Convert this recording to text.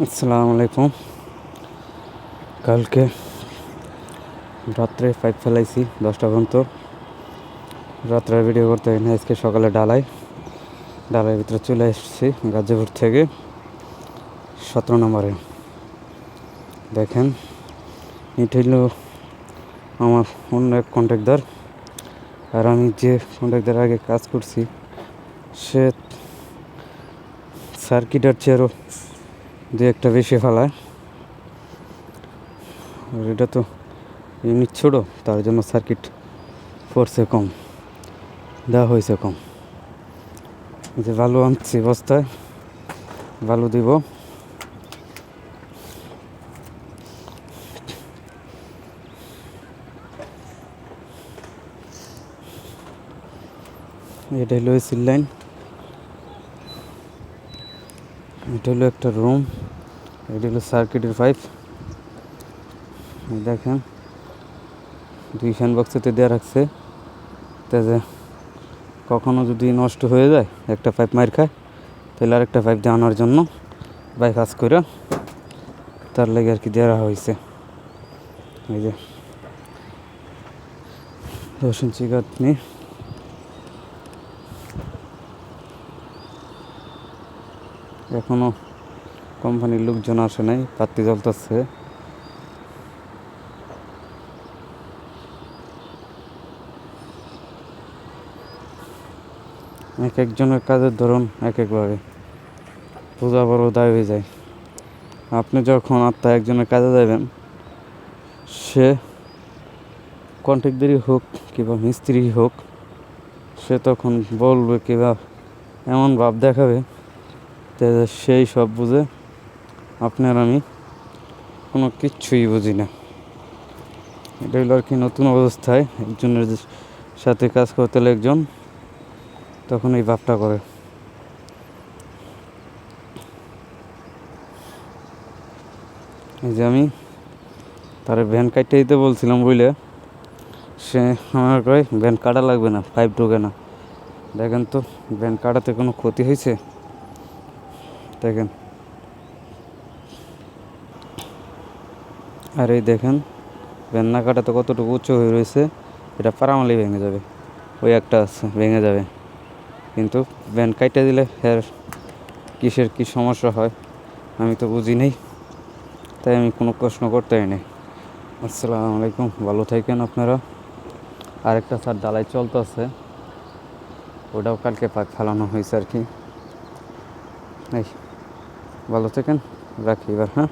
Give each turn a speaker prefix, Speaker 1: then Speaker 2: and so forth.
Speaker 1: আসসালামু আলাইকুম। কালকে রাত্রে পাইপ ফেলাইছি 10টা পর্যন্ত। রাত্রে ভিডিও করতে হয় না, আজকে সকালে ডালার ভিতরে চলে এসেছি গাজীপুর থেকে 17 নম্বরে। দেখেন, এটা হইল আমার অন্য এক কন্ট্রাক্টর, আর আমি যে কন্ট্রাক্টর আগে কাজ করছি সে সার্কিটের চেয়েও দু একটা বেশি ফেলায়। আর এটা তো ইউনিট ছোটো, তার জন্য সার্কিট ফোর্সে কম দেওয়া হয়েছে কম। যে বালু আনছি বস্তায়, বালু দিব। এটা হলো সিল লাইন, এটা হলো একটা রুম, এটা হলো সার্কিটের পাইপ। দেখেন, 2 ফ্যান বক্সেতে দেওয়া রাখছে, তাতে কখনো যদি নষ্ট হয়ে যায়, একটা পাইপ মার খায়, তাহলে আরেকটা পাইপ দিয়ে আনার জন্য বাইপাস করে তার লেগে আর কি দেওয়া হয়েছে। এই যে 10 ইঞ্চি গাঁথনি। এখনো কোম্পানির লোকজন আসে নাই, বাতি জ্বলতেছে। এক একজনের কাজের ধরন এক একভাবে, বোঝা বড় দায় হয়ে যায়। আপনি যখন একজনের কাজে যাবেন, সে কন্ট্রাক্টরই হোক কিংবা মিস্ত্রি হোক, সে তখন বলবে কিংবা এমন ভাব দেখাবে যে সেই সব বুঝে, আপনার আমি কোনো কিচ্ছুই বুঝি না। এটা হলো আর কি নতুন অবস্থায় একজনের সাথে কাজ করতে হলে একজন তখন এই ভাবটা করে। এই যে আমি তার ভ্যান কাটতে দিতে বলছিলাম বুঝলে, সে আমার কয় ভ্যান কাটা লাগবে না, পাইপ ঢোকে না। দেখেন তো, ভ্যান কাটাতে কোনো ক্ষতি হয়েছে? দেখেন, আর এই দেখেন ভ্যান না কাটাতে কতটুকু উঁচু হয়ে রয়েছে, এটা পারামালি ভেঙে যাবে। ওই একটা আছে, ভেঙে যাবে। কিন্তু ভ্যান কাটতে দিলে এর কিসের কি সমস্যা হয় আমি তো বুঝি নেই, তাই আমি কোনো প্রশ্ন করতে নাই। আসসালামু আলাইকুম, ভালো থাকেন আপনারা। আরেকটা স্যার ডালাই চলতেছে, ওটাও কালকে পাক ফেলানো হয়েছে আর কি। এই ভালো থাকেন, রাখি এবার, হ্যাঁ।